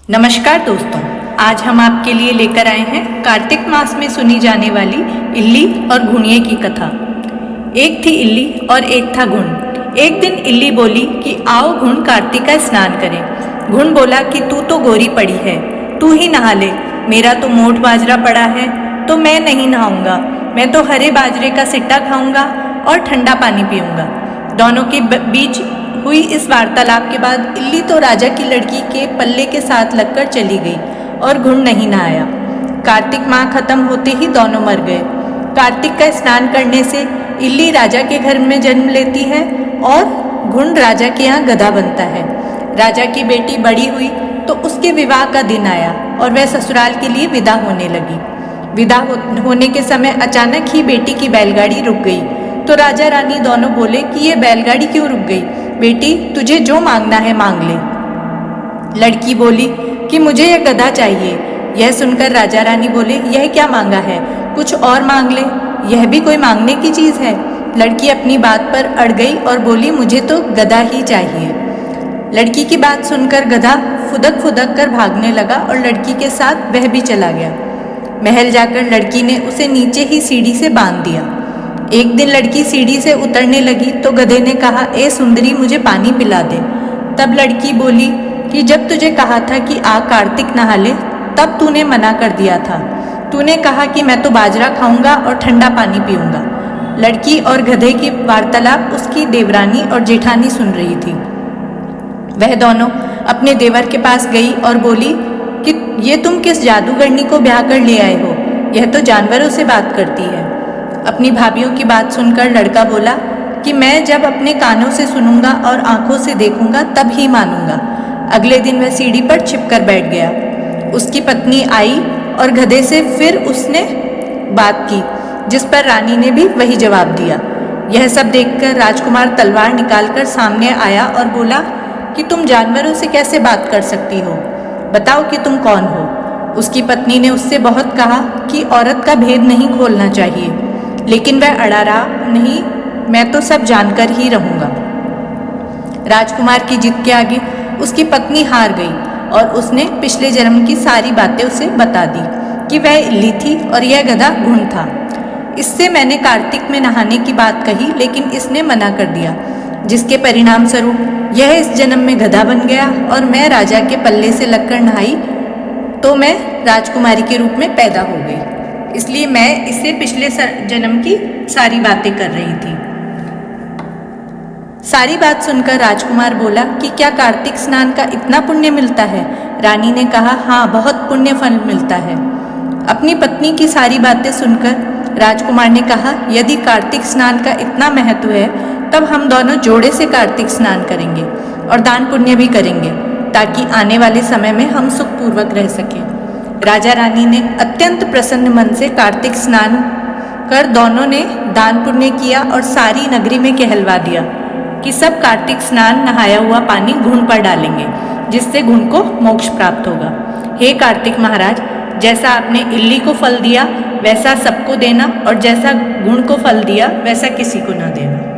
नमस्कार दोस्तों, आज हम आपके लिए लेकर आए हैं कार्तिक मास में सुनी जाने वाली इल्ली और घुनिए की कथा। एक थी इल्ली और एक था घुन। एक दिन इल्ली बोली कि आओ घुन कार्तिक का स्नान करें। घुन बोला कि तू तो गोरी पड़ी है, तू ही नहा ले, मेरा तो मोट बाजरा पड़ा है तो मैं नहीं नहाऊंगा, मैं तो हरे बाजरे का सिट्टा खाऊंगा और ठंडा पानी पीऊंगा। दोनों के बीच हुई इस वार्तालाप के बाद इल्ली तो राजा की लड़की के पल्ले के साथ लगकर चली गई और घुन नहीं नहाया। कार्तिक माह खत्म होते ही दोनों मर गए। कार्तिक का स्नान करने से इल्ली राजा के घर में जन्म लेती है और घुन राजा के यहाँ गधा बनता है। राजा की बेटी बड़ी हुई तो उसके विवाह का दिन आया और वह ससुराल के लिए विदा होने लगी। विदा होने के समय अचानक ही बेटी की बैलगाड़ी रुक गई तो राजा रानी दोनों बोले कि ये बैलगाड़ी क्यों रुक गई? बेटी, तुझे जो मांगना है मांग ले। लड़की बोली कि मुझे यह गधा चाहिए। यह सुनकर राजा रानी बोले, यह क्या मांगा है, कुछ और मांग ले, यह भी कोई मांगने की चीज़ है? लड़की अपनी बात पर अड़ गई और बोली, मुझे तो गधा ही चाहिए। लड़की की बात सुनकर गधा फुदक फुदक कर भागने लगा और लड़की के साथ वह भी चला गया। महल जाकर लड़की ने उसे नीचे ही सीढ़ी से बांध दिया। एक दिन लड़की सीढ़ी से उतरने लगी तो गधे ने कहा, ए सुंदरी, मुझे पानी पिला दे। तब लड़की बोली कि जब तुझे कहा था कि आ कार्तिक नहा ले तब तूने मना कर दिया था। तूने कहा कि मैं तो बाजरा खाऊंगा और ठंडा पानी पीऊंगा। लड़की और गधे की वार्तालाप उसकी देवरानी और जेठानी सुन रही थी। वह दोनों अपने देवर के पास गई और बोली कि ये तुम किस जादूगरनी को ब्याह कर ले आए हो? यह तो जानवरों से बात करती है। अपनी भाभियों की बात सुनकर लड़का बोला कि मैं जब अपने कानों से सुनूंगा और आंखों से देखूंगा तब ही मानूंगा। अगले दिन वह सीढ़ी पर छिपकर बैठ गया। उसकी पत्नी आई और गधे से फिर उसने बात की, जिस पर रानी ने भी वही जवाब दिया। यह सब देखकर राजकुमार तलवार निकालकर सामने आया और बोला कि तुम जानवरों से कैसे बात कर सकती हो? बताओ कि तुम कौन हो? उसकी पत्नी ने उससे बहुत कहा कि औरत का भेद नहीं खोलना चाहिए, लेकिन वह अड़ा रहा, नहीं, मैं तो सब जानकर ही रहूंगा। राजकुमार की जिद के आगे उसकी पत्नी हार गई और उसने पिछले जन्म की सारी बातें उसे बता दी कि वह इल्ली थी और यह गधा घुन था। इससे मैंने कार्तिक में नहाने की बात कही, लेकिन इसने मना कर दिया, जिसके परिणाम स्वरूप यह इस जन्म में गधा बन गया और मैं राजा के पल्ले से लगकर नहाई तो मैं राजकुमारी के रूप में पैदा हो गई। इसलिए मैं इससे पिछले जन्म की सारी बातें कर रही थी। सारी बात सुनकर राजकुमार बोला कि क्या कार्तिक स्नान का इतना पुण्य मिलता है? रानी ने कहा, हाँ, बहुत पुण्य फल मिलता है। अपनी पत्नी की सारी बातें सुनकर राजकुमार ने कहा, यदि कार्तिक स्नान का इतना महत्व है तब हम दोनों जोड़े से कार्तिक स्नान करेंगे और दान पुण्य भी करेंगे, ताकि आने वाले समय में हम सुखपूर्वक रह सकें। राजा रानी ने अत्यंत प्रसन्न मन से कार्तिक स्नान कर दोनों ने दान पुण्य किया और सारी नगरी में कहलवा दिया कि सब कार्तिक स्नान नहाया हुआ पानी घुन पर डालेंगे, जिससे घुन को मोक्ष प्राप्त होगा। हे कार्तिक महाराज, जैसा आपने इल्ली को फल दिया वैसा सबको देना और जैसा घुन को फल दिया वैसा किसी को न देना।